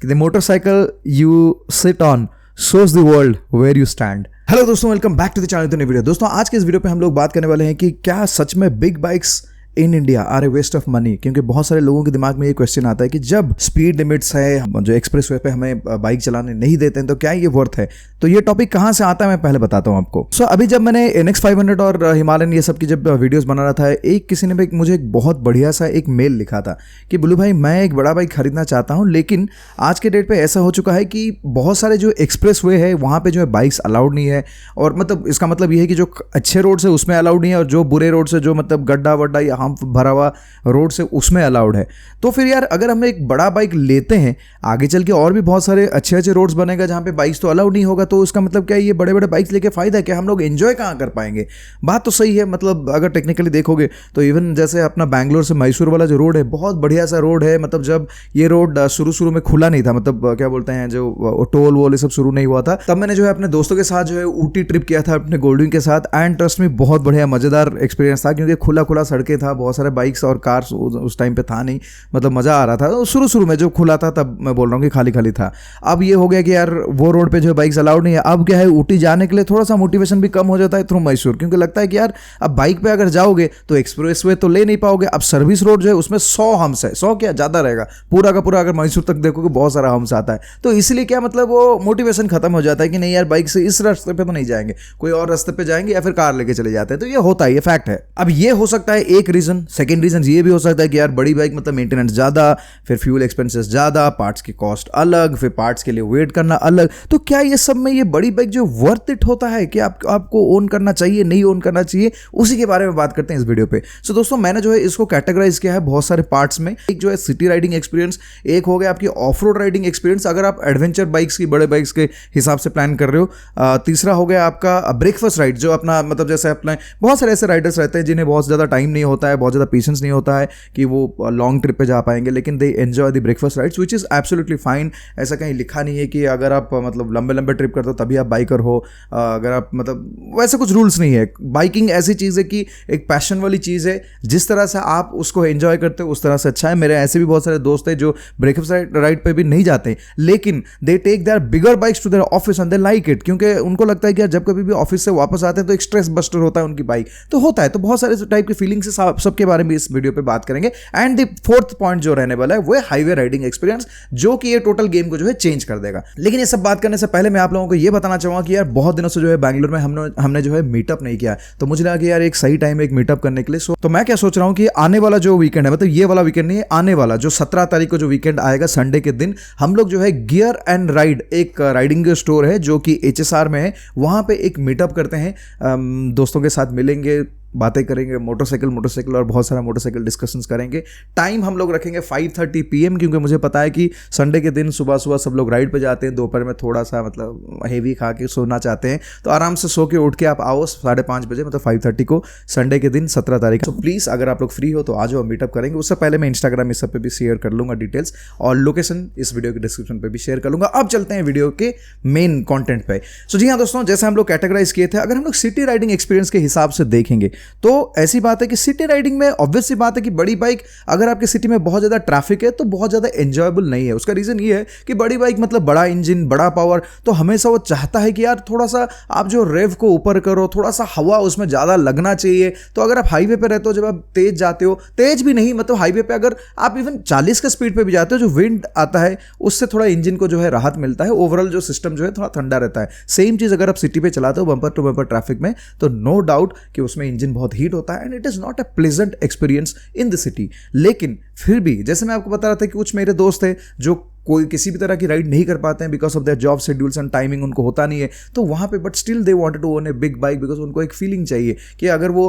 कि the motorcycle you sit on shows the world where you stand। Hello दोस्तों, welcome back to the channel. नई video. दोस्तों आज के इस वीडियो पे हम लोग बात करने वाले हैं कि क्या सच में big bikes in India are a waste of money. क्योंकि बहुत सारे लोगों के दिमाग में ये क्वेश्चन आता है कि जब स्पीड लिमिट्स है, जो एक्सप्रेस वे पे हमें बाइक चलाने नहीं देते हैं, तो क्या ये वर्थ है। तो ये टॉपिक कहाँ से आता है मैं पहले बताता हूँ आपको। सो अभी जब मैंने NX 500 और हिमालयन ये सब की जब वीडियोस बना रहा था, किसी ने मुझे एक बहुत बढ़िया सा एक मेल लिखा था कि बुल्लू भाई मैं एक बड़ा बाइक खरीदना चाहता हूँ, लेकिन आज के डेट पे ऐसा हो चुका है कि बहुत सारे जो एक्सप्रेस वे है वहाँ पे जो है बाइक्स अलाउड नहीं है। और मतलब इसका मतलब ये है कि जो अच्छे रोड से उसमें अलाउड नहीं है, और जो बुरे रोड से, जो मतलब गड्ढा वड्ढा या हम्प भरा हुआ रोड से, उसमें अलाउड है। तो फिर यार अगर हम एक बड़ा बाइक लेते हैं, आगे चल के और भी बहुत सारे अच्छे अच्छे रोड्स बनेगा जहाँ पे बाइक्स तो अलाउड नहीं होगा, तो उसका मतलब क्या है, ये बड़े बड़े बाइक्स लेके फायदा क्या, हम लोग एंजॉय कहाँ कर पाएंगे। बात तो सही है, मतलब अगर टेक्निकली देखोगे तो इवन जैसे अपना बैंगलोर से मैसूर वाला जो रोड है, बहुत बढ़िया सा रोड है। मतलब जब ये रोड शुरू में खुला नहीं था, मतलब क्या बोलते हैं, जो टोल वोल ये सब शुरू नहीं हुआ था, तब मैंने जो है अपने दोस्तों के साथ जो है ऊटी ट्रिप किया था अपने गोल्डविंग के साथ। एंड ट्रस्ट में बहुत बढ़िया मजेदार एक्सपीरियंस था, क्योंकि खुला सड़कें था, बहुत सारे बाइक्स और कार्स उस टाइम पे था नहीं, मतलब मजा आ रहा था। शुरू में जो खुला था तब मैं बोल रहा हूँ कि खाली था। अब ये हो गया कि यार वो रोड पे जो बाइक्स अलाउड नहीं है। अब क्या है, ऊटी जाने के लिए थोड़ा सा मोटिवेशन भी कम हो जाता है थ्रू मैसूर, क्योंकि लगता है कि यार अब बाइक पे अगर जाओगे तो एक्सप्रेस वे तो ले नहीं पाओगे। अब सर्विस रोड जो है उसमें 100 हम्स है, 100 क्या ज्यादा रहेगा, पूरा का पूरा अगर मैसूर तक देखोगे बहुत सारा हम्स आता है। तो इसलिए क्या मतलब वो मोटिवेशन खत्म हो जाता है कि नहीं यार बाइक से इस रास्ते पे तो नहीं जाएंगे, कोई और रास्ते पे जाएंगे या फिर कार लेके चले जाते हैं। तो ये होता है, ये फैक्ट है। अब ये हो सकता है एक रीजन। सेकेंड रीजन ये भी हो सकता है कि यार बड़ी बाइक मतलब मेंटेनेंस ज्यादा, फिर फ्यूल एक्सपेंसेस ज्यादा, पार्ट्स की कॉस्ट अलग, फिर पार्ट्स के लिए वेट करना अलग। तो क्या ये सब में ये बड़ी बाइक जो वर्थ इट होता है कि आपको ओन करना चाहिए, नहीं ओन करना चाहिए, उसी के बारे में बात करते हैं इस वीडियो पे। सो दोस्तों मैंने जो है इसको कैटेगराइज किया है बहुत सारे पार्ट्स में। एक जो है सिटी राइडिंग एक्सपीरियंस, एक हो गया आपकी ऑफ रोड राइडिंग एक्सपीरियंस अगर आप एडवेंचर बाइक्स की, बड़े बाइक्स के हिसाब से प्लान कर रहे हो। तीसरा हो गया आपका ब्रेकफास्ट राइड, जो अपना मतलब जैसे अपने बहुत सारे ऐसे राइडर्स रहते हैं जिन्हें बहुत ज़्यादा टाइम नहीं होता है, बहुत ज़्यादा पेशेंस नहीं होता है कि वो लॉन्ग ट्रिप पे जा पाएंगे, लेकिन they enjoy the breakfast rides which is absolutely fine. ऐसा कहीं लिखा नहीं है कि अगर आप मतलब लंबे ट्रिप करते हो तभी आप बाइकर हो। अगर आप मतलब वैसे कुछ रूल्स नहीं है। बाइकिंग ऐसी चीज़ है कि एक पैशन वाली चीज़ है, जिस तरह से आप उसको एंजॉय करते हो उस तरह से अच्छा है। मेरे ऐसे भी बहुत सारे दोस्त हैं जो ब्रेकफास्ट राइड पे भी नहीं जाते, लेकिन they take their bigger bikes to their office and they like it, क्योंकि उनको लगता है कि यार जब कभी भी ऑफिस से वापस आते हैं तो एक स्ट्रेस बस्टर होता है उनकी बाइक, तो होता है। तो बहुत सारे टाइप की फीलिंग्स है, सबके बारे में इस वीडियो पे बात करेंगे। एंड द फोर्थ पॉइंट जो रहने वाला है वो है हाईवे राइडिंग एक्सपीरियंस, जो कि ये टोटल गेम को जो है चेंज कर देगा। लेकिन ये सब बात करने से पहले मैं आप लोगों को ये बताना चाहूंगा कि यार बहुत दिनों से जो है बैंगलोर में हमने जो है मीटअप नहीं किया, तो मुझे लगा कि यार एक सही टाइम है एक मीटअप करने के लिए। तो मैं क्या सोच रहा हूं कि आने वाला जो वीकेंड है, मतलब ये वाला वीकेंड नहीं है, आने वाला जो 17 तारीख को जो वीकेंड आएगा संडे के दिन, हम लोग जो है गियर एंड राइड, एक राइडिंग स्टोर है जो कि HSR में है, वहां पे एक मीटअप करते हैं। दोस्तों के साथ मिलेंगे, बातें करेंगे, मोटरसाइकिल और बहुत सारा मोटरसाइकिल डिस्कशंस करेंगे। टाइम हम लोग रखेंगे 5:30 PM, क्योंकि मुझे पता है कि संडे के दिन सुबह सब लोग राइड पे जाते हैं, दोपहर में थोड़ा सा मतलब हेवी खा के सोना चाहते हैं, तो आराम से सो के उठ के आप आओ 5:30 बजे, मतलब 5:30 को संडे के दिन 17 तारीख। तो प्लीज़ अगर आप लोग फ्री हो तो आ जाओ, मीटअप करेंगे। उससे पहले मैं इंस्टाग्राम इस सब पे भी शेयर कर लूँगा डिटेल्स, और लोकेशन इस वीडियो के डिस्क्रिप्शन पर भी शेयर कर लूँगा। अब चलते हैं वीडियो के मेन कॉन्टेंट पे। सो जी हाँ दोस्तों, जैसे हम लोग कैटेगराइज किए थे, अगर हम लोग सिटी राइडिंग एक्सपीरियंस के हिसाब से देखेंगे तो ऐसी बात है कि सिटी राइडिंग में ऑब्वियस सी बात है कि बड़ी बाइक, अगर आपकी सिटी में बहुत ज्यादा ट्रैफिक है तो बहुत ज्यादा एंजॉयबल नहीं है। उसका रीजन ये है कि बड़ी बाइक मतलब बड़ा इंजन, बड़ा पावर, तो हमेशा वो चाहता है कि यार थोड़ा सा आप जो रेव को ऊपर करो, थोड़ा सा हवा उसमें ज्यादा लगना चाहिए। तो अगर आप हाईवे पे रहते हो, जब आप तेज जाते हो, तेज भी नहीं मतलब हाईवे पे अगर आप इवन 40 के स्पीड पे भी जाते हो, जो विंड आता है उससे थोड़ा इंजन को जो है राहत मिलता है, ओवरऑल जो सिस्टम जो है थोड़ा ठंडा रहता है। सेम चीज अगर आप सिटी पे चलाते हो बम्पर टू बम्पर ट्रैफिक में, तो नो डाउट कि उसमें इंजन बहुत हीट होता है, and it is not a pleasant experience in the city. लेकिन फिर भी जैसे मैं आपको बता रहा था कि कुछ मेरे दोस्त हैं जो कोई किसी भी तरह की राइड नहीं कर पाते हैं because of their job schedules and timing उनको होता नहीं है, तो वहाँ पे but still they wanted to own a big bike, because उनको एक फीलिंग चाहिए कि अगर वो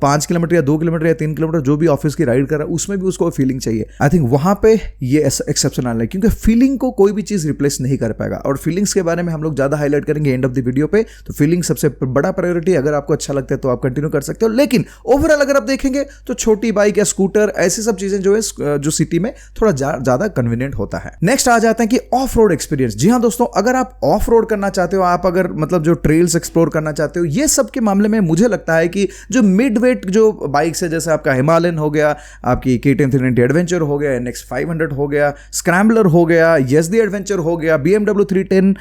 5 किलोमीटर या 2 किलोमीटर या 3 किलोमीटर जो भी ऑफिस की राइड कर रहा है उसमें भी उसको फीलिंग चाहिए। आई थिंक वहाँ पे ये एक्सेप्शनल है, क्योंकि फीलिंग को कोई भी चीज़ रिप्लेस नहीं कर पाएगा। और फीलिंग्स के बारे में हम लोग ज़्यादा हाईलाइट करेंगे एंड ऑफ द वीडियो पे। तो फीलिंग सबसे बड़ा प्रायोरिटी, अगर आपको अच्छा लगता है तो आप कंटिन्यू कर सकते हो, लेकिन ओवरऑल अगर आप देखेंगे तो छोटी बाइक या स्कूटर ऐसी सब चीज़ें जो है जो सिटी में थोड़ा ज़्यादा कन्वीनियंट होता है। नेक्स्ट आ जाते हैं कि ऑफ रोड एक्सपीरियंस। जी हाँ दोस्तों, अगर आप ऑफ रोड करना चाहते हो, आप अगर मतलब जो ट्रेल्स एक्सप्लोर करना चाहते हो, ये सब के मामले में मुझे लगता है कि जो मिड वेट जो बाइक्स है, जैसे आपका हिमालयन हो गया, आपकी KTM 390 एडवेंचर हो गया, NX 500 हो गया, स्क्रैम्बलर हो गया, YZD एडवेंचर हो गया, BMW 310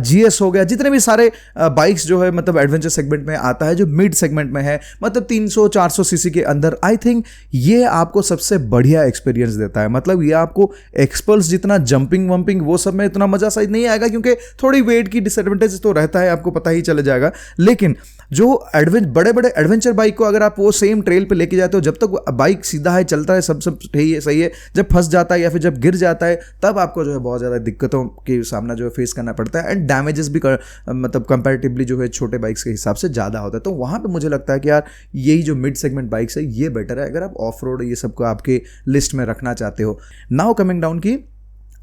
GS हो गया, जितने भी सारे बाइक्स जो है मतलब एडवेंचर सेगमेंट में आता है, जो मिड सेगमेंट में है, मतलब 300-400 सीसी के अंदर, आई थिंक ये आपको सबसे बढ़िया एक्सपीरियंस देता है। मतलब ये आपको एक्सपल्स जितना जंपिंग वंपिंग वो सब में इतना मजा शायद नहीं आएगा, क्योंकि थोड़ी वेट की डिसएडवांटेज तो रहता है, आपको पता ही चले जाएगा। लेकिन जो बड़े बड़े एडवेंचर बाइक को अगर आप वो सेम ट्रेल पे लेके जाते हो, जब तक बाइक सीधा है, चलता है, सब सही है, जब फंस जाता है या फिर जब गिर जाता है, तब आपको जो है बहुत ज़्यादा दिक्कतों के सामना जो है फेस करना पड़ता है, एंड डैमेजेस भी मतलब कंपैरेटिवली जो है छोटे बाइक्स के हिसाब से ज़्यादा होता है। तो वहाँ पे मुझे लगता है कि यार यही जो मिड सेगमेंट बाइक्स है ये बेटर है, अगर आप ऑफ रोड ये सब को आपके लिस्ट में रखना चाहते हो। नाउ कमिंग डाउन की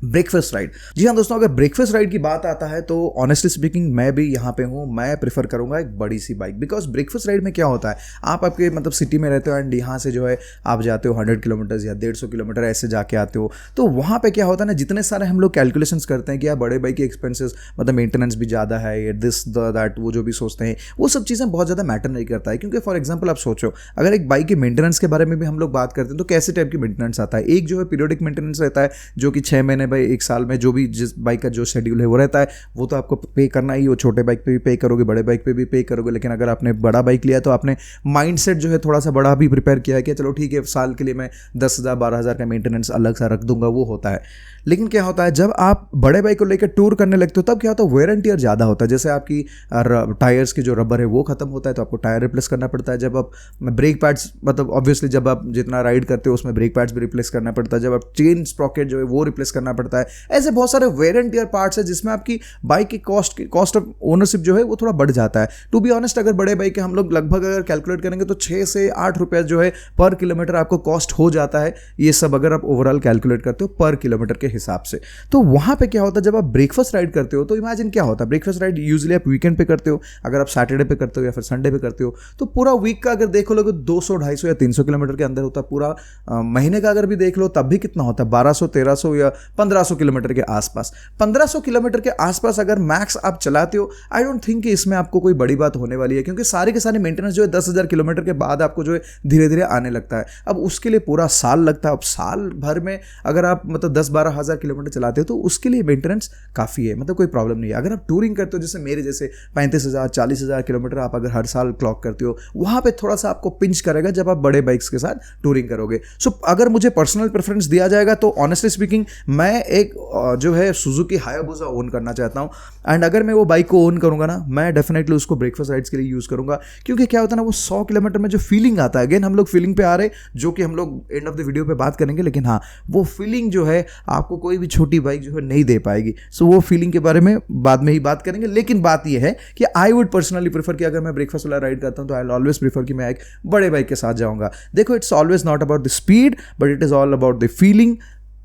ब्रेकफास्ट राइड। जी हाँ दोस्तों, अगर ब्रेकफास्ट राइड की बात आता है तो ऑनेस्टली स्पीकिंग मैं भी यहाँ पे हूँ, मैं प्रेफर करूँगा एक बड़ी सी बाइक। बिकॉज ब्रेकफास्ट राइड में क्या होता है, आप आपके मतलब सिटी में रहते हो एंड यहाँ से जो है आप जाते हो 100 किलोमीटर या 150 किलोमीटर ऐसे जाके आते हो, तो वहाँ पे क्या होता है ना, जितने सारे हम लोग कैलकुलेशंस करते हैं कि यार बड़े बाइक के एक्सपेंसेस मतलब मेंटेनेंस भी ज़्यादा है, या दिस दैट, वो जो भी सोचते हैं वो सब चीज़ें बहुत ज़्यादा मैटर नहीं करता है। क्योंकि फॉर एग्जाम्पल आप सोचो, अगर एक बाइक के मेंटेनेंस के बारे में भी हम लोग बात करते हैं तो कैसे टाइप की मेंटेनेंस आता है। एक जो है पीरियोडिक मेंटेनेंस रहता है, जो कि 6 महीने बाई 1 साल में जो भी जिस बाइक का जो शेड्यूल है वो रहता है, वो तो आपको पे करना ही, वो छोटे बाइक पे भी पे करोगे, बड़े बाइक पे भी पे करोगे। लेकिन अगर आपने बड़ा बाइक लिया तो आपने माइंडसेट जो है थोड़ा सा बड़ा भी प्रिपेयर किया है कि चलो ठीक है, साल के लिए मैं 10,000 12,000 का मेंटेनेंस अलग सा रख दूंगा, वो होता है। लेकिन क्या होता है, जब आप बड़े बाइक को लेकर टूर करने लगते हो तब क्या होता है, वेयर एंड टियर ज़्यादा होता है। जैसे आपकी टायर्स की जो रबर है वो खत्म होता है तो आपको टायर रिप्लेस करना पड़ता है। जब आप ब्रेक पैड्स, मतलब ऑब्वियसली जब आप जितना राइड करते हो उसमें ब्रेक पैड्स भी रिप्लेस करना पड़ता है। जब आप चेन स्प्रॉकेट जो है वो रिप्लेस करना पड़ता है। ऐसे बहुत सारे वेयर एंड टियर पार्ट्स है जिसमें आपकी बाइक की कॉस्ट ऑफ ओनरशिप जो है वो थोड़ा बढ़ जाता है। टू बी ऑनेस्ट, अगर बड़े बाइक के हम लोग लगभग अगर कैलकुलेट करेंगे तो 6 से 8 रुपये जो है पर किलोमीटर आपको कॉस्ट हो जाता है। ये सब अगर आप ओवरऑल कैलकुलेट करते हो पर किलोमीटर के हिसाब से। तो वहाँ पे क्या होता है, जब आप ब्रेकफास्ट राइड करते हो तो इमेजिन क्या होता है, ब्रेकफास्ट राइड यूजुअली आप वीकेंड पे करते हो, अगर आप सैटरडे पे करते हो या फिर संडे पे करते हो तो पूरा वीक का अगर देखो लोग 200, 250 या 300 किलोमीटर के अंदर होता है। पूरा महीने का अगर भी देख लो तब भी कितना होता है, 1200, 1300 या 1500 किलोमीटर के आसपास। 1500 किलोमीटर के आसपास अगर मैक्स आप चलाते हो, आई डोंट थिंक कि इसमें आपको कोई बड़ी बात होने वाली है, क्योंकि सारे के सारे मेंटेनेंस जो है 10,000 किलोमीटर के बाद आपको जो है धीरे धीरे आने लगता है। अब उसके लिए पूरा साल लगता है। अब साल भर में अगर आप मतलब 10-12 हज़ार किलोमीटर चलाते हो तो उसके लिए मेंटेनेंस काफ़ी है, मतलब कोई प्रॉब्लम नहीं है। अगर आप टूरिंग करते हो जैसे मेरे जैसे 35,000 40,000 किलोमीटर आप अगर हर साल क्लॉक करते हो, वहाँ पे थोड़ा सा आपको पिंच करेगा जब आप बड़े बाइक्स के साथ टूरिंग करोगे। सो अगर मुझे पर्सनल प्रेफरेंस दिया जाएगा तो ऑनेस्टली स्पीकिंग मैं एक जो है सुजुकी हायाबुसा ओन करना चाहता हूँ। एंड अगर मैं वो बाइक को ओन करूँगा ना, मैं डेफिनेटली उसको ब्रेकफास्ट राइड्स के लिए यूज़ करूँगा। क्योंकि क्या होता है ना, वो 100 किलोमीटर में जो फीलिंग आता है, अगेन हम लोग फीलिंग पे आ रहे, जो कि हम लोग एंड ऑफ द वीडियो पे बात करेंगे, लेकिन हाँ वो फीलिंग जो है आपको कोई भी छोटी बाइक जो है नहीं दे पाएगी। सो वो फीलिंग के बारे में बाद में ही बात करेंगे। लेकिन बात यह है कि आई वुड पर्सनली प्रेफर कि अगर मैं ब्रेकफास्ट वाला राइड करता हूँ तो आई ऑलवेज प्रेफर कि मैं एक बड़े बाइक के साथ जाऊँगा। देखो, it's always not about the speed but it is all about the feeling.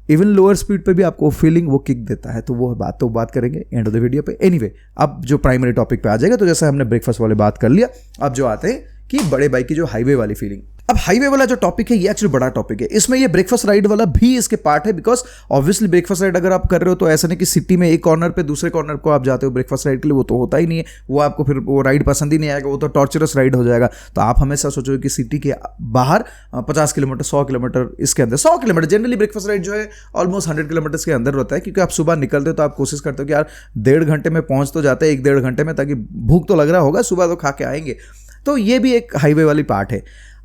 Even lower speed पे भी आपको फीलिंग वो किक देता है। तो वो बात करेंगे एंड ऑफ द वीडियो पे। एनीवे, अब जो प्राइमरी टॉपिक पे आ जाएगा, तो जैसे हमने ब्रेकफास्ट वाले बात कर लिया, अब जो आते हैं कि बड़े बाइक की जो हाईवे वाली फीलिंग। अब हाईवे वाला जो टॉपिक है ये एक्चुअली बड़ा टॉपिक है, इसमें ये ब्रेकफास्ट राइड वाला भी इसके पार्ट है। बिकॉज ऑब्वियसली ब्रेकफास्ट राइड अगर आप कर रहे हो तो ऐसा नहीं कि सिटी में एक कॉर्नर पे दूसरे कॉर्नर को आप जाते हो ब्रेकफास्ट राइड के लिए, वो तो होता ही नहीं है। वो आपको फिर वो राइड पसंद ही नहीं आएगा, वो तो टॉर्चरस राइड हो जाएगा। तो आप हमेशा सोचो कि सिटी के बाहर 50 किलोमीटर 100 किलोमीटर इसके अंदर 100 किलोमीटर जनरली ब्रेकफास्ट राइड जो है ऑलमोस्ट 100 किलोमीटर के अंदर होता है। क्योंकि आप सुबह निकलते हो तो आप कोशिश करते हो कि यार 1.5 घंटे में पहुंच तो जाते हैं, 1-1.5 घंटे में, ताकि भूख तो लग रहा होगा, सुबह तो खा के आएंगे। तो ये भी एक हाईवे वाली पार्ट है।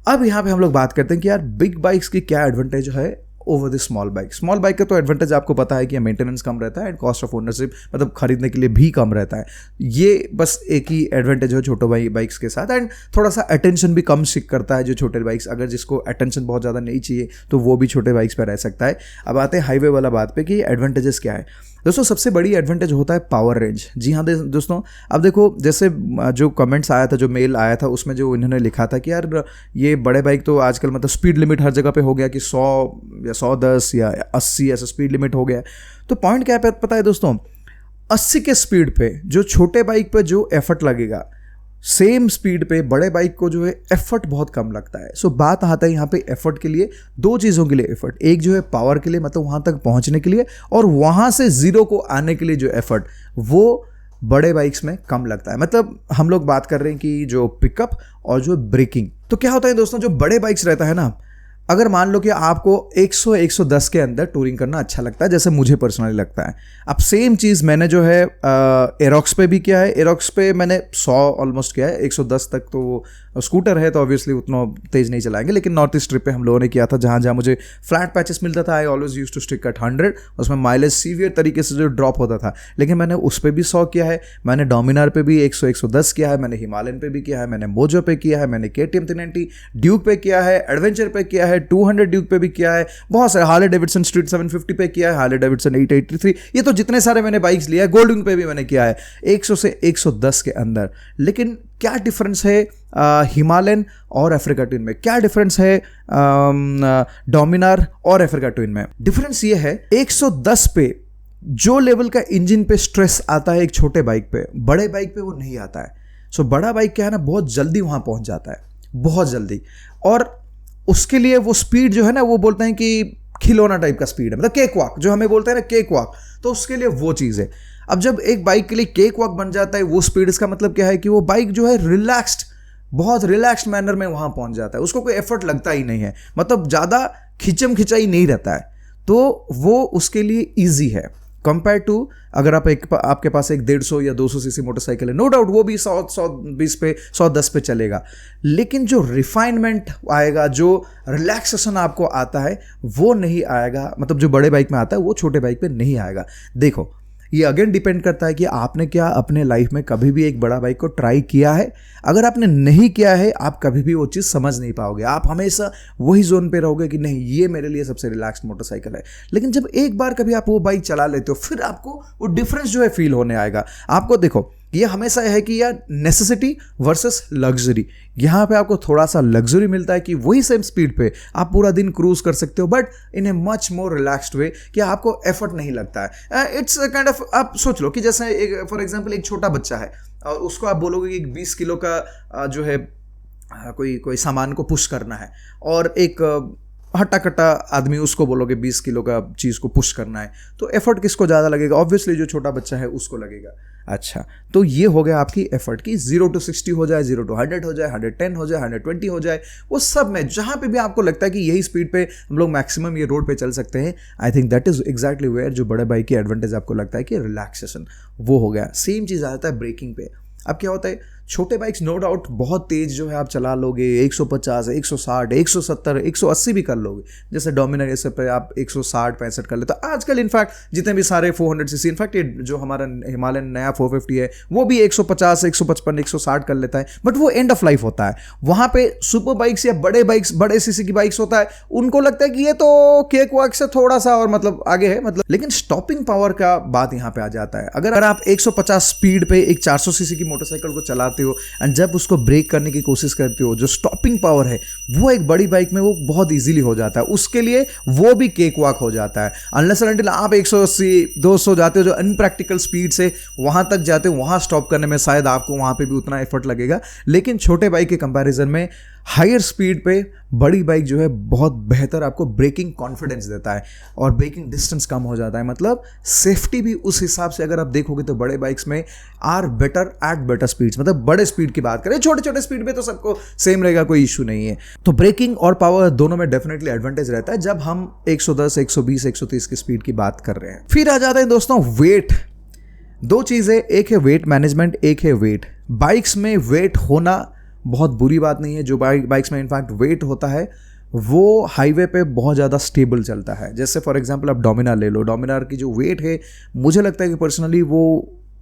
अब यहाँ पे हम लोग बात करते हैं कि यार बिग बाइक्स की क्या एडवांटेज है over the small bike. Small bike का तो एडवांटेज आपको पता है कि मेंटेनेंस कम रहता है एंड कॉस्ट ऑफ ओनरशिप मतलब खरीदने के लिए भी कम रहता है। ये बस एक ही एडवांटेज है छोटे बाइक्स के साथ। एंड थोड़ा सा अटेंशन भी कम सीख करता है जो छोटे बाइक्स, अगर जिसको अटेंशन बहुत ज़्यादा नहीं चाहिए तो वो भी छोटे बाइक्स पर रह सकता है। अब आते हैं हाईवे वाला बात पे कि एडवांटेजेस क्या है। दोस्तों, सबसे बड़ी एडवांटेज होता है पावर रेंज। जी हाँ दोस्तों, अब देखो जैसे जो कमेंट्स आया था, जो मेल आया था, उसमें जो इन्होंने लिखा था कि यार ये बड़े बाइक तो आजकल मतलब स्पीड लिमिट हर जगह पे हो गया कि 100 या 110 या 80 ऐसा स्पीड लिमिट हो गया। तो पॉइंट क्या पता है दोस्तों, 80 के स्पीड पे जो छोटे बाइक पे जो एफर्ट लगेगा सेम स्पीड पे बड़े बाइक को जो है एफर्ट बहुत कम लगता है। सो बात आता है यहाँ पे एफर्ट के लिए, दो चीज़ों के लिए एफर्ट, एक जो है पावर के लिए मतलब वहाँ तक पहुँचने के लिए, और वहाँ से ज़ीरो को आने के लिए जो एफर्ट वो बड़े बाइक्स में कम लगता है। मतलब हम लोग बात कर रहे हैं कि जो पिकअप और जो ब्रेकिंग, तो क्या होता है दोस्तों, जो बड़े बाइक्स रहता है ना, अगर मान लो कि आपको 100-110 के अंदर टूरिंग करना अच्छा लगता है, जैसे मुझे पर्सनली लगता है। अब सेम चीज़ मैंने जो है एरोक्स पे भी किया है। एरोक्स पे मैंने 100 ऑलमोस्ट किया है, 110 तक तो वो स्कूटर है तो ऑब्वियसली उतना तेज़ नहीं चलाएंगे, लेकिन नॉर्थ ईस्ट ट्रिप पे हम लोगों ने किया था, जहाँ जहाँ मुझे फ्लैट पैचेस मिलता था I always use to stick at 100, उसमें माइलेज सीवियर तरीके से जो ड्रॉप होता था। लेकिन मैंने उस पर भी 100 किया है, मैंने डोमिनार पे भी 100-110 किया है, मैंने हिमालयन पे भी किया है, मैंने मोजो पे किया है, मैंने KTM 390 ड्यूक पे किया है, एडवेंचर पे किया है, 200 ड्यूक पे भी किया है, बहुत सारे हार्ले डेविडसन स्ट्रीट 750 पे किया है, हार्ले डेविडसन 883, ये तो जितने सारे मैंने बाइक्स लिया है, गोल्डविंग पे भी मैंने किया है 100 से 110 के अंदर। लेकिन क्या डिफरेंस है हिमालयन और अफ्रीका ट्विन में, क्या डिफरेंस है डोमिनार और अफ्रीका ट्विन में? डिफरेंस ये है 110 पे जो लेवल का इंजन पे स्ट्रेस आता है एक छोटे बाइक पे, बड़े बाइक पे वो नहीं आता है। सो बड़ा बाइक क्या है ना, बहुत जल्दी वहां पहुंच जाता है, बहुत जल्दी, और उसके लिए वो स्पीड जो है ना, वो बोलते हैं कि खिलौना टाइप का स्पीड है, मतलब केक वॉक जो हमें बोलते हैं ना, केक वॉक, तो उसके लिए वो चीज़ है। अब जब एक बाइक के लिए केक वॉक बन जाता है वो स्पीड, इसका मतलब क्या है कि वो बाइक जो है रिलैक्स्ड, बहुत रिलैक्स्ड मैनर में वहाँ पहुँच जाता है, उसको कोई एफर्ट लगता ही नहीं है, मतलब ज़्यादा खिंचम खिंचाई नहीं रहता है, तो वो उसके लिए ईजी है कंपेयर टू अगर आपके पास एक 150 या 200 सीसी मोटरसाइकिल है, नो डाउट वो भी 100-120 पे 110 पे चलेगा, लेकिन जो रिफाइनमेंट आएगा, जो रिलैक्सेशन आपको आता है वो नहीं आएगा, मतलब जो बड़े बाइक में आता है वो छोटे बाइक पे नहीं आएगा। देखो ये अगेन डिपेंड करता है कि आपने क्या अपने लाइफ में कभी भी एक बड़ा बाइक को ट्राई किया है। अगर आपने नहीं किया है, आप कभी भी वो चीज़ समझ नहीं पाओगे, आप हमेशा वही जोन पे रहोगे कि नहीं ये मेरे लिए सबसे रिलैक्स्ड मोटरसाइकिल है। लेकिन जब एक बार कभी आप वो बाइक चला लेते हो, फिर आपको वो डिफरेंस जो है फील होने आएगा। आपको देखो ये हमेशा है कि यार नेसेसिटी वर्सेस लग्जरी, यहाँ पे आपको थोड़ा सा लग्जरी मिलता है कि वही सेम स्पीड पे आप पूरा दिन क्रूज कर सकते हो, but in a much more relaxed way, कि आपको एफर्ट नहीं लगता है। इट्स काइंड ऑफ, आप सोच लो कि जैसे एक फॉर एग्जांपल एक छोटा बच्चा है और उसको आप बोलोगे कि 20 किलो का जो है कोई सामान को पुश करना है, और एक हट्टा कट्टा आदमी उसको बोलोगे 20 किलो का चीज़ को पुश करना है, तो एफर्ट किसको ज़्यादा लगेगा? ऑब्वियसली जो छोटा बच्चा है उसको लगेगा। अच्छा, तो ये हो गया आपकी एफर्ट की 0 to 60 हो जाए, 0 to 100 हो जाए, 110 हो जाए, 120 हो जाए, वो सब में जहाँ पे भी आपको लगता है कि यही स्पीड पे हम लोग मैक्सिमम ये रोड पे चल सकते हैं, I think that is exactly where जो बड़े बाइक की एडवांटेज आपको लगता है कि रिलैक्सेशन वो हो गया। सेम चीज़ आता है ब्रेकिंग पे। अब क्या होता है, छोटे बाइक्स नो डाउट बहुत तेज़ जो है आप चला लोगे, 150, 160, 170, 180 भी कर लोगे, जैसे डोमिनार ये सब पे आप 160-65 कर लेते हो। आजकल इनफैक्ट जितने भी सारे 400 सीसी, इनफैक्ट ये जो हमारा हिमालयन नया 450 है वो भी 150, 155, 160 कर लेता है, बट वो एंड ऑफ लाइफ होता है। वहाँ पे सुपर बाइक्स या बड़े बाइक्स, बड़े सीसी की बाइक्स होता है, उनको लगता है कि ये तो केक वॉक से थोड़ा सा और मतलब आगे है, मतलब, लेकिन स्टॉपिंग पावर का बात यहाँ पे आ जाता है। अगर आप 150 स्पीड पे एक 400 सीसी की मोटरसाइकिल को चलाते हो एंड जब उसको ब्रेक करने की कोशिश करते हो, जो स्टॉपिंग पावर है वो एक बड़ी बाइक में वो बहुत इजीली हो जाता है, उसके लिए वो भी केक वॉक हो जाता है। अनलेस एंड अनटिल आप 180, 200 जाते हो, जो अनप्रैक्टिकल स्पीड से वहां तक जाते हो, वहां स्टॉप करने में शायद आपको वहां पे भी उतना एफर्ट लगेगा, लेकिन छोटे बाइक के कंपैरिजन में हायर स्पीड पे बड़ी बाइक जो है बहुत बेहतर आपको ब्रेकिंग कॉन्फिडेंस देता है और ब्रेकिंग डिस्टेंस कम हो जाता है, मतलब सेफ्टी भी उस हिसाब से अगर आप देखोगे तो बड़े बाइक्स में are better at better speeds, मतलब बड़े स्पीड की बात करें, छोटे छोटे स्पीड पे तो सबको सेम रहेगा, कोई इशू नहीं है। तो ब्रेकिंग और पावर दोनों में डेफिनेटली एडवांटेज रहता है जब हम 110, 120, 130 की स्पीड की बात कर रहे हैं। फिर आ जाते हैं दोस्तों वेट। दो चीज़ें, एक है वेट मैनेजमेंट, एक है वेट। बाइक्स में वेट होना बहुत बुरी बात नहीं है, जो बाइक्स में इनफैक्ट वेट होता है वो हाईवे पे बहुत ज़्यादा स्टेबल चलता है। जैसे फॉर एग्जांपल आप डोमिनार ले लो, डोमिनार की जो वेट है मुझे लगता है कि पर्सनली वो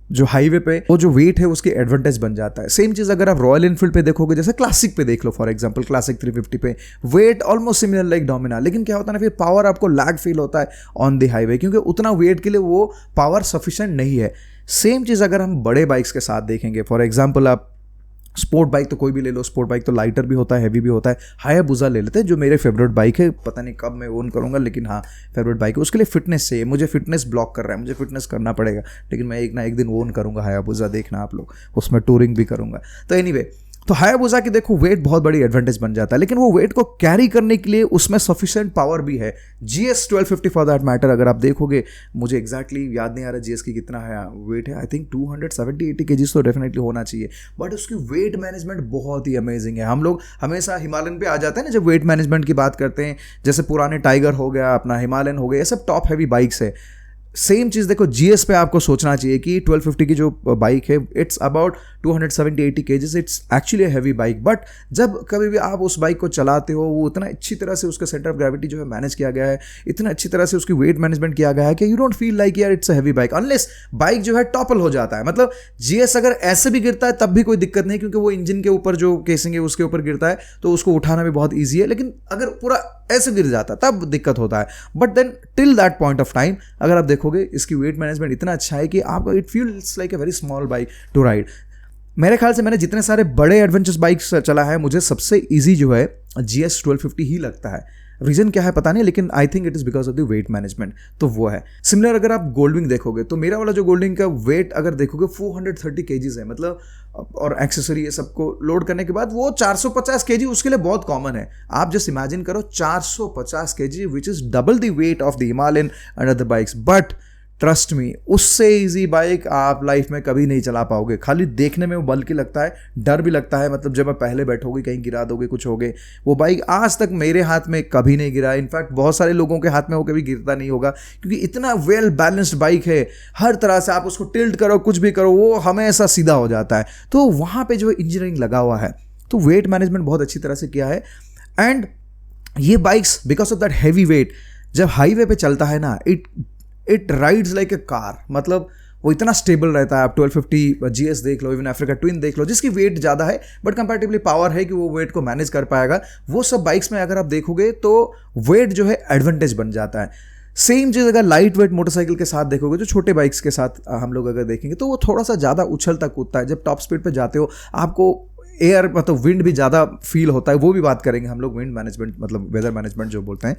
जो हाईवे पे वो जो वेट है उसकी एडवांटेज बन जाता है। सेम चीज़ अगर आप रॉयल एनफील्ड पे देखोगे, जैसे क्लासिक पे देख लो, फॉर एग्जांपल क्लासिक 350 पे weight almost similar like Dominar, लेकिन क्या होता है ना, फिर पावर आपको लैग फील होता है ऑन द हाईवे, क्योंकि उतना वेट के लिए वो पावर सफिशिएंट नहीं है। सेम चीज़ अगर हम बड़े बाइक्स के साथ देखेंगे, फॉर एग्जाम्पल आप स्पोर्ट बाइक तो कोई भी ले लो, स्पोर्ट बाइक तो लाइटर भी होता है, हैवी भी होता है। हायाबुसा ले लेते हैं जो मेरे फेवरेट बाइक है, पता नहीं कब मैं ओन करूँगा, लेकिन हाँ फेवरेट बाइक है। उसके लिए फिटनेस चाहिए, मुझे फिटनेस ब्लॉक कर रहा है, मुझे फिटनेस करना पड़ेगा, लेकिन मैं एक ना एक दिन ओन करूँगा हायाबुसा, देखना आप लोग, उसमें टूरिंग भी करूँगा। तो एनीवे, तो हायाबुसा की देखो वेट बहुत बड़ी एडवांटेज बन जाता है, लेकिन वो वेट को कैरी करने के लिए उसमें सफिशिएंट पावर भी है। GS 1250 फॉर दैट मैटर, अगर आप देखोगे, मुझे एग्जैक्टली याद नहीं आ रहा GS की कितना है वेट है, आई थिंक 270-80 kg तो डेफिनेटली होना चाहिए, बट उसकी वेट मैनेजमेंट बहुत ही अमेजिंग है। हम लोग हमेशा हिमालयन पे आ जाते हैं ना जब वेट मैनेजमेंट की बात करते हैं, जैसे पुराने टाइगर हो गया, अपना हिमालयन हो गया, ये सब टॉप हैवी बाइक्स है। सेम चीज़ देखो GS पे आपको सोचना चाहिए कि 1250 की जो बाइक है, it's about 270-80 kgs, it's actually heavy bike, but जब कभी भी आप उस बाइक को चलाते हो, वो इतना अच्छी तरह से उसका सेंटर ऑफ ग्रेविटी जो है मैनेज किया गया है, इतना अच्छी तरह से उसकी वेट मैनेजमेंट किया गया है कि यू डोंट फील लाइक यार it's a heavy bike, unless bike जो है टॉपल हो जाता है। मतलब GS अगर ऐसे भी गिरता है तब भी कोई दिक्कत नहीं, क्योंकि वो इंजन के ऊपर जो केसिंग है उसके ऊपर गिरता है, तो उसको उठाना भी बहुत ईजी है, लेकिन अगर पूरा ऐसे गिर जाता तब दिक्कत होता है। But then till that point of time अगर आप देखोगे, इसकी वेट मैनेजमेंट इतना अच्छा है कि आपको it feels like a very small bike to ride. मेरे ख्याल से मैंने जितने सारे बड़े एडवेंचर्स बाइक्स चला है, मुझे सबसे इजी जो है GS 1250 ही लगता है। रीज़न क्या है पता नहीं, लेकिन I think it is because of the weight management, तो वो है। सिमिलर अगर आप गोल्डविंग देखोगे, तो मेरा वाला जो गोल्डविंग का वेट अगर देखोगे 430 kgs है, मतलब, और एक्सेसरी ये सबको लोड करने के बाद वो 450 kg उसके लिए बहुत कॉमन है। आप जस्ट इमेजिन करो 450 kg, which is double the weight of the Himalayan and other bikes, but trust me, उससे इजी बाइक आप लाइफ में कभी नहीं चला पाओगे। खाली देखने में वो बल्कि लगता है, डर भी लगता है, मतलब जब आप पहले बैठोगे कहीं गिरा दोगे, कुछ हो गए। वो बाइक आज तक मेरे हाथ में कभी नहीं गिरा, इनफैक्ट बहुत सारे लोगों के हाथ में वो कभी गिरता नहीं होगा, क्योंकि इतना वेल बैलेंस्ड बाइक है। हर तरह से आप उसको टिल्ट करो, कुछ भी करो, वो हमेशा सीधा हो जाता है। तो वहाँ पर जो इंजीनियरिंग लगा हुआ है, तो वेट मैनेजमेंट बहुत अच्छी तरह से किया है। एंड ये bikes because of that heavy weight, जब हाईवे पे चलता है ना, it rides like a car, मतलब वो इतना स्टेबल रहता है। आप 1250 GS देख लो, इवन अफ्रीका ट्विन देख लो, जिसकी वेट ज़्यादा है बट कंपैरेटिवली पावर है कि वो वेट को मैनेज कर पाएगा। वो सब बाइक्स में अगर आप देखोगे तो वेट जो है एडवांटेज बन जाता है। सेम चीज़ अगर लाइट वेट मोटरसाइकिल के साथ देखोगे, जो छोटे बाइक्स के साथ हम लोग अगर देखेंगे, तो वो थोड़ा सा ज़्यादा उछलता कूदता है। जब टॉप स्पीड पर जाते हो, आपको एयर मतलब विंड भी ज़्यादा फील होता है, वो भी बात करेंगे हम लोग, विंड मैनेजमेंट मतलब वेदर मैनेजमेंट जो बोलते हैं,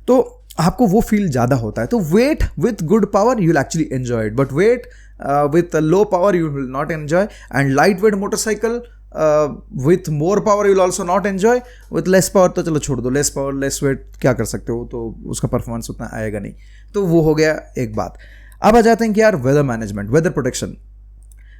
तो आपको वो फील ज़्यादा होता है। तो weight with good power you will actually enjoy it, but weight with low power you will not enjoy, and lightweight motorcycle with more power you will also not enjoy. with less power तो चलो छोड़ दो, less power less weight क्या कर सकते हो, तो उसका परफॉर्मेंस उतना आएगा नहीं. तो वो हो गया एक बात. अब आ जाते हैं कि यार वेदर मैनेजमेंट, वेदर प्रोटेक्शन.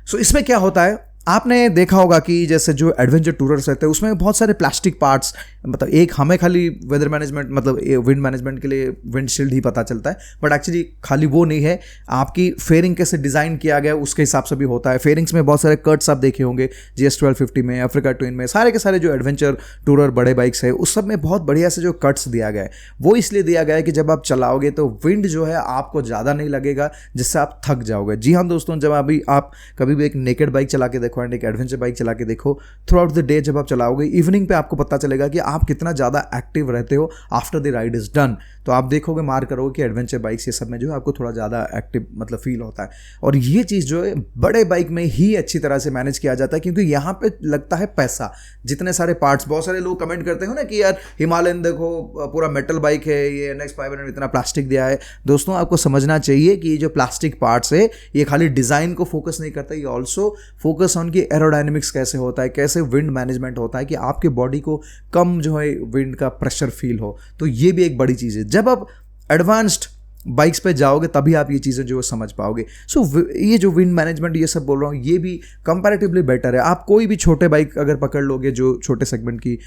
सो इसमें क्या होता है, आपने देखा होगा कि जैसे जो एडवेंचर टूरर्स रहते हैं उसमें बहुत सारे प्लास्टिक पार्ट्स, मतलब एक हमें खाली वेदर मैनेजमेंट मतलब विंड मैनेजमेंट के लिए विंडशील्ड ही पता चलता है, बट एक्चुअली खाली वो नहीं है. आपकी फेयरिंग कैसे डिज़ाइन किया गया उसके हिसाब से भी होता है. फेयरिंग्स में बहुत सारे कट्स आप देखे होंगे GS 1250 में, अफ्रीका ट्विन में, सारे के सारे जो एडवेंचर टूरर बड़े बाइक्स है उस सब में बहुत बढ़िया से जो कट्स दिया गया है वो इसलिए दिया गया है कि जब आप चलाओगे तो विंड जो है आपको ज़्यादा नहीं लगेगा जिससे आप थक जाओगे. जी हाँ दोस्तों, जब अभी आप कभी भी एक नेकेड बाइक चला के देखो एंड एक एडवेंचर बाइक चला के देखो, थ्रू आउट द डे जब आप चलाओगे, इवनिंग पे आपको पता चलेगा कि आप कितना ज़्यादा एक्टिव रहते हो after the ride is done. तो आप देखोगे, मार करोगे कि एडवेंचर बाइक्स ये सब में जो है आपको थोड़ा ज़्यादा एक्टिव मतलब फील होता है. और ये चीज़ जो है बड़े बाइक में ही अच्छी तरह से मैनेज किया जाता है क्योंकि यहाँ पे लगता है पैसा. जितने सारे पार्ट्स, बहुत सारे लोग कमेंट करते हो ना कि यार हिमालयन देखो पूरा मेटल बाइक है, ये NX 500 इतना प्लास्टिक दिया है. दोस्तों आपको समझना चाहिए कि ये जो प्लास्टिक पार्ट्स है ये खाली डिज़ाइन को फोकस नहीं करता, ये ऑल्सो फोकस ऑन की एरोडायनेमिक्स कैसे होता है, कैसे विंड मैनेजमेंट होता है कि आपके बॉडी को कम जो है विंड का प्रेशर फील हो. तो ये भी एक बड़ी चीज़ है. जब आप एडवांस्ड बाइक्स पे जाओगे तभी आप ये चीज़ें जो समझ पाओगे. सो ये जो विंड मैनेजमेंट ये सब बोल रहा हूँ ये भी कंपैरेटिवली बेटर है. आप कोई भी छोटे बाइक अगर पकड़ लोगे, जो छोटे सेगमेंट की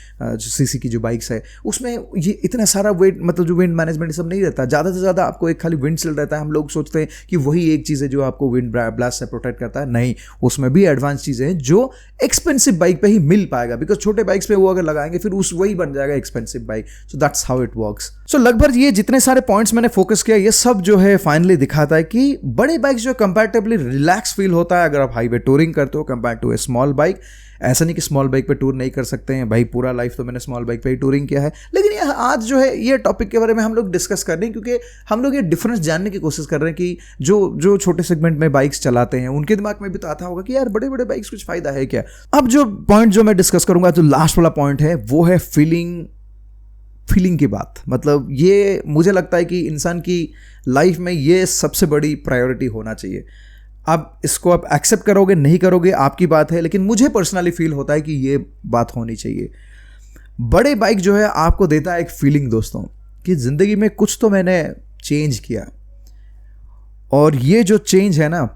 CC की जो बाइक्स है उसमें ये इतना सारा वेट मतलब जो विंड मैनेजमेंट सब नहीं रहता. ज़्यादा से ज़्यादा आपको एक खाली विंड शील्ड रहता है. हम लोग सोचते हैं कि वही एक चीज़ है जो आपको विंड ब्लास्ट से प्रोटेक्ट करता है. नहीं, उसमें भी एडवांस चीज़ें हैं जो एक्सपेंसिव बाइक पे ही मिल पाएगा. बिकॉज छोटे बाइक्स पे वो अगर लगाएंगे फिर वही बन जाएगा expensive bike. So that's how it works. So लगभग ये जितने सारे पॉइंट्स मैंने फोकस किया ये सब जो है फाइनली दिखाता है कि बड़े बाइक्स जो कंपैरेटिवली रिलैक्स फील होता है अगर आप हाईवे टूरिंग करते हो compare to a small bike. ऐसा नहीं कि स्मॉल बाइक पे टूर नहीं कर सकते हैं भाई, पूरा लाइफ तो मैंने स्मॉल बाइक पे ही टूरिंग किया है। लेकिन ये आज जो है ये टॉपिक के बारे में हम लोग डिस्कस कर रहे हैं क्योंकि हम लोग ये डिफरेंस जानने की कोशिश कर रहे हैं कि जो छोटे सेगमेंट में बाइक्स चलाते हैं उनके दिमाग में भी तो आता होगा कि यार बड़े बड़े बाइक्स कुछ फायदा है क्या। अब जो पॉइंट जो मैं डिस्कस करूंगा जो लास्ट वाला पॉइंट है वो है फीलिंग की बात। मतलब ये मुझे लगता है कि इंसान की लाइफ में ये सबसे बड़ी प्रायोरिटी होना चाहिए। आप इसको आप एक्सेप्ट करोगे नहीं करोगे आपकी बात है, लेकिन मुझे पर्सनली फील होता है कि ये बात होनी चाहिए। बड़े बाइक जो है आपको देता है एक फीलिंग दोस्तों कि ज़िंदगी में कुछ तो मैंने चेंज किया, और ये जो चेंज है ना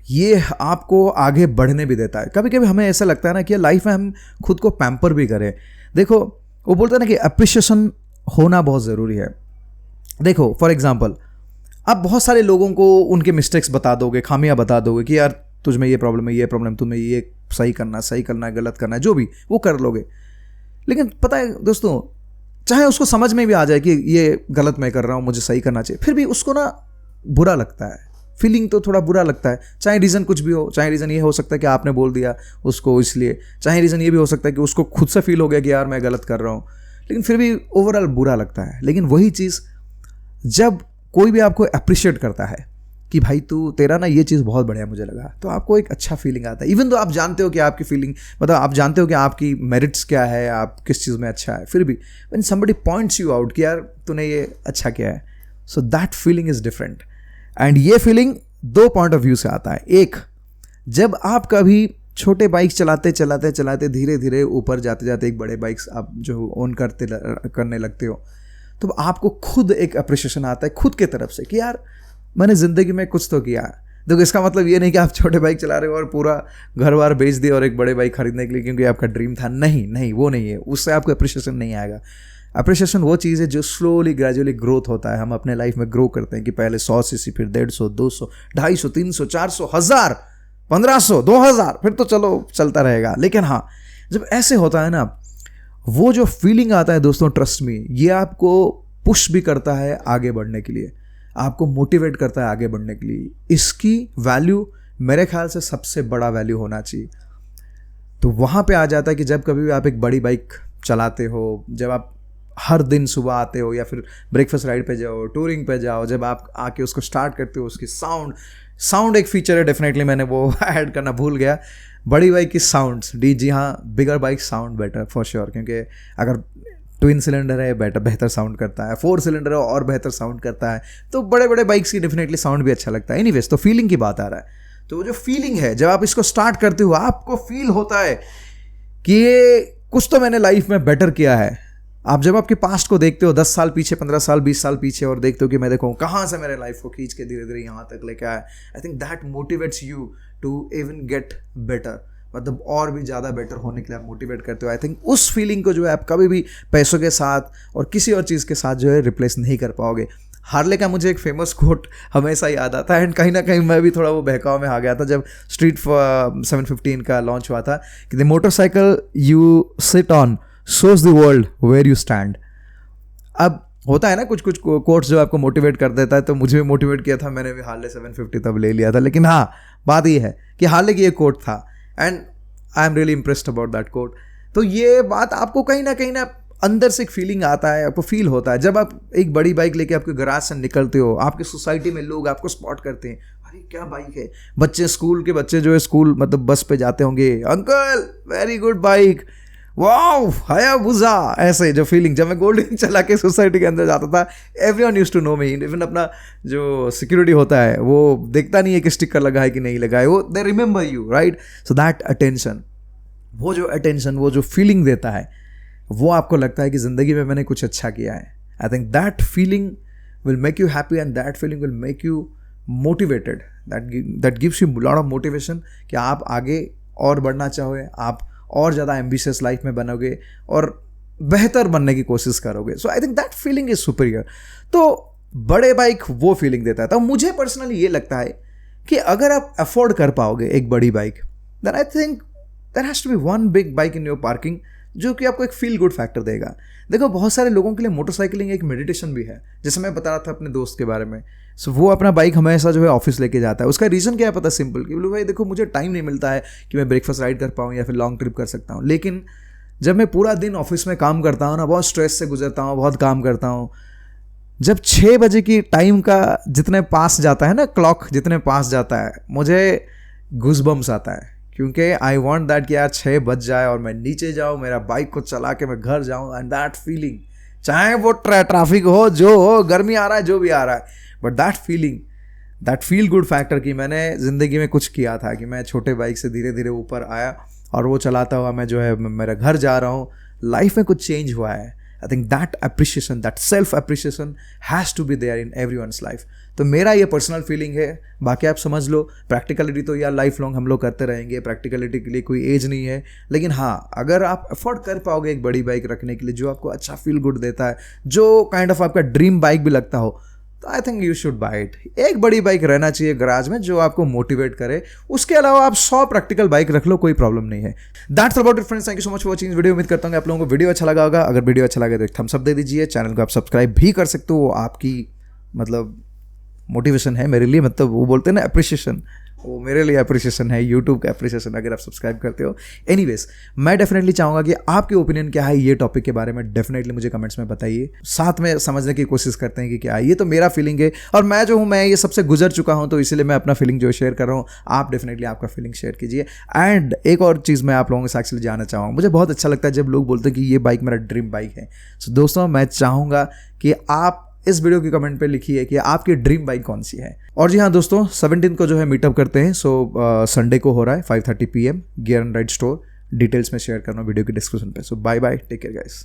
ये आपको आगे बढ़ने भी देता है। कभी कभी हमें ऐसा लगता है ना कि लाइफ में हम खुद को पैम्पर भी करें। देखो वो बोलते हैं ना कि अप्रिशिएशन होना बहुत ज़रूरी है। देखो फॉर एग्जांपल आप बहुत सारे लोगों को उनके मिस्टेक्स बता दोगे, खामियां बता दोगे कि यार तुझ में ये प्रॉब्लम है, ये प्रॉब्लम, तुम्हें ये सही करना है, गलत करना है, जो भी वो कर लोगे। लेकिन पता है दोस्तों चाहे उसको समझ में भी आ जाए कि ये गलत मैं कर रहा हूँ, मुझे सही करना चाहिए, फिर भी उसको ना बुरा लगता है, फीलिंग तो थोड़ा बुरा लगता है। चाहे रीज़न कुछ भी हो, चाहे रीज़न ये हो सकता है कि आपने बोल दिया उसको इसलिए, चाहे रीज़न ये भी हो सकता है कि उसको खुद से फील हो गया कि यार मैं गलत कर रहा हूँ, लेकिन फिर भी ओवरऑल बुरा लगता है। लेकिन वही चीज़ जब कोई भी आपको अप्रिशिएट करता है कि भाई तू तेरा ना ये चीज़ बहुत बढ़िया मुझे लगा, तो आपको एक अच्छा फीलिंग आता है। इवन तो आप जानते हो कि आपकी फीलिंग मतलब आप जानते हो कि आपकी मेरिट्स क्या है, आप किस चीज़ में अच्छा है, फिर भी when somebody points you out कि यार तूने ये अच्छा किया है, so that feeling is different. And ये फीलिंग दो पॉइंट ऑफ व्यू से आता है। एक, जब आप कभी छोटे बाइक्स चलाते धीरे धीरे ऊपर जाते जाते एक बड़े बाइक्स आप जो ओन करने लगते हो, तो आपको खुद एक अप्रिशिएशन आता है खुद के तरफ से कि यार मैंने ज़िंदगी में कुछ तो किया। देखो इसका मतलब ये नहीं कि आप छोटे बाइक चला रहे हो और पूरा घर बार बेच दिया और एक बड़े बाइक खरीदने के लिए क्योंकि आपका ड्रीम था। नहीं, वो नहीं है, उससे आपको अप्रिशिएशन नहीं आएगा। अप्रिशिएशन वो चीज़ है जो स्लोली ग्रेजुअली ग्रोथ होता है। हम अपने लाइफ में ग्रो करते हैं कि पहले 100 सीसी, फिर 150, 200, 250, 300, 400, 1000, 1500, 2000, फिर तो चलो चलता रहेगा। लेकिन हाँ, जब ऐसे होता है ना, वो जो फीलिंग आता है दोस्तों, ट्रस्ट मी, ये आपको पुश भी करता है आगे बढ़ने के लिए, आपको मोटिवेट करता है आगे बढ़ने के लिए। इसकी वैल्यू मेरे ख्याल से सबसे बड़ा वैल्यू होना चाहिए। तो वहाँ पे आ जाता है कि जब कभी भी आप एक बड़ी बाइक चलाते हो, जब आप हर दिन सुबह आते हो या फिर ब्रेकफास्ट राइड पे जाओ, टूरिंग पे जाओ, जब आप आके उसको स्टार्ट करते हो, उसकी साउंड एक फीचर है डेफिनेटली, मैंने वो ऐड करना भूल गया। बड़ी बाइक की साउंड्स जी हाँ, bigger bike sound better for sure, क्योंकि अगर ट्विन सिलेंडर है बेहतर साउंड करता है, 4 सिलेंडर है और बेहतर साउंड करता है, तो बड़े बाइक्स की डेफिनेटली साउंड भी अच्छा लगता है। एनीवेज, तो फीलिंग की बात आ रहा है, तो वो जो फीलिंग है जब आप इसको स्टार्ट करते हो आपको फील होता है कि ये कुछ तो मैंने लाइफ में बेटर किया है। आप जब आपके पास्ट को देखते हो 10 साल पीछे, 15 साल, 20 साल पीछे, और देखते हो कि मैं देखो कहाँ से मेरे लाइफ को खींच के धीरे धीरे यहाँ तक लेके आया, I think that motivates you to even get better, मतलब और भी ज़्यादा बेटर होने के लिए आप मोटिवेट करते हो। आई थिंक उस फीलिंग को जो है आप कभी भी पैसों के साथ और किसी और चीज़ के साथ जो है रिप्लेस नहीं कर पाओगे। हार्ले का मुझे एक फेमस कोट हमेशा याद आता है, एंड कहीं ना कहीं मैं भी थोड़ा वो बहकाव में आ गया था जब स्ट्रीट 715 का लॉन्च हुआ था कि the motorcycle you sit on shows the world where you stand। अब होता है ना कुछ कोट्स जो आपको मोटिवेट कर देता है, तो मुझे भी मोटिवेट किया था, मैंने भी हार्ले 750 तब ले लिया था। लेकिन हाँ, बात ये है कि हार्ले की एक कोट था and I am really impressed about that quote. तो ये बात आपको कहीं ना अंदर से एक फीलिंग आता है, आपको फील होता है जब आप एक बड़ी बाइक लेके आपके गराज से निकलते हो, आपके सोसाइटी में लोग आपको स्पॉट करते हैं, अरे क्या बाइक है। बच्चे, स्कूल के बच्चे जो है स्कूल मतलब बस पे जाते होंगे, uncle very good bike, wow Hayabusa, ऐसे जो फीलिंग। जब मैं गोल्डन चला के सोसाइटी के अंदर जाता था, everyone used to know me, even अपना जो सिक्योरिटी होता है वो देखता नहीं है कि स्टिकर लगा है कि नहीं लगा है, वो they remember you, right. So that attention, वो जो फीलिंग देता है, वो आपको लगता है कि ज़िंदगी में मैंने कुछ अच्छा किया है। I think that feeling will make you happy and that feeling will make you motivated, that gives you lot of motivation कि आप आगे और बढ़ना चाहोगे, आप और ज़्यादा एम्बिशियस लाइफ में बनोगे और बेहतर बनने की कोशिश करोगे। So I think that feeling is superior. तो बड़े बाइक वो फीलिंग देता है। तो मुझे पर्सनली ये लगता है कि अगर आप अफोर्ड कर पाओगे एक बड़ी bike, then I think there has to be one big bike in your parking जो कि आपको एक फील गुड फैक्टर देगा। देखो बहुत सारे लोगों के लिए मोटरसाइकिलिंग एक मेडिटेशन भी है, जैसे मैं बता रहा था अपने दोस्त के बारे में। सो वो अपना बाइक हमेशा जो है ऑफिस लेके जाता है। उसका रीज़न क्या है पता, सिंपल, कि बोलो भाई देखो मुझे टाइम नहीं मिलता है कि मैं ब्रेकफास्ट राइड कर पाऊँ या फिर लॉन्ग ट्रिप कर सकता हूँ, लेकिन जब मैं पूरा दिन ऑफिस में काम करता हूँ ना, बहुत स्ट्रेस से गुजरता हूँ, बहुत काम करता हूँ, जब 6 बजे की टाइम का जितने पास जाता है ना, क्लॉक जितने पास जाता है, मुझे गूज़बम्स आता है, क्योंकि आई वॉन्ट दैट कि यार 6 बज जाए और मैं नीचे जाऊँ, मेरा बाइक को चला के मैं घर जाऊँ, एंड दैट फीलिंग, चाहे वो ट्रैफिक हो, जो हो, गर्मी आ रहा है, जो भी आ रहा है, but that feeling, that feel good factor कि मैंने ज़िंदगी में कुछ किया था, कि मैं छोटे बाइक से धीरे धीरे ऊपर आया और वो चलाता हुआ मैं जो है मेरा घर जा रहा हूँ, लाइफ में कुछ चेंज हुआ है। I think that appreciation, that self appreciation has to be there in everyone's life. तो मेरा ये पर्सनल फीलिंग है, बाकी आप समझ लो। प्रैक्टिकलिटी तो यार लाइफ लॉन्ग हम लोग करते रहेंगे, प्रैक्टिकलिटी के लिए कोई एज नहीं है, लेकिन हाँ अगर आप अफोर्ड कर पाओगे एक बड़ी बाइक रखने के लिए जो आपको अच्छा फील गुड देता है, जो काइंड ऑफ आपका ड्रीम बाइक भी लगता हो, तो I think you should buy it. एक बड़ी बाइक रहना चाहिए गराज में जो आपको मोटिवेट करे। उसके अलावा आप 100 प्रैक्टिकल बाइक रख लो, कोई प्रॉब्लम नहीं है। That's about it friends, thank you so much for watching video. उम्मीद करता हूँ कि आप लोगों को वीडियो अच्छा लगा होगा। अगर वीडियो अच्छा लगे तो एक थम्स अप दे दीजिए, चैनल को आप सब्सक्राइब भी कर सकते हो, आपकी मतलब मोटिवेशन है मेरे लिए, मतलब वो बोलते हैं ना अप्रिशिएशन, वो मेरे लिए अप्रिशिएशन है, यूट्यूब का अप्रिशिएशन अगर आप सब्सक्राइब करते हो। एनीवेज, मैं डेफिनेटली चाहूँगा कि आपके ओपिनियन क्या है ये टॉपिक के बारे में, डेफिनेटली मुझे कमेंट्स में बताइए। साथ में समझने की कोशिश करते हैं कि क्या है। ये तो मेरा फीलिंग है और मैं जो हूँ, मैं ये सबसे गुजर चुका हूँ, तो इसलिए मैं अपना फीलिंग जो शेयर कर रहा हूँ। आप डेफिनेटली आपका फीलिंग शेयर कीजिए। एंड एक और चीज़ मैं आप लोगों से एक्चुअली जानना चाहूँगा, मुझे बहुत अच्छा लगता है जब लोग बोलते हैं कि ये बाइक मेरा ड्रीम बाइक है। सो दोस्तों, मैं चाहूँगा कि आप इस वीडियो के कमेंट पे लिखिए कि आपकी ड्रीम बाइक कौन सी है। और जी हाँ दोस्तों, 17 को जो है मीटअप करते हैं। सो संडे को हो रहा है 5:30 PM gear and ride store. Details में शेयर करना वीडियो की डिस्क्रिप्शन पे। So bye bye, take care guys.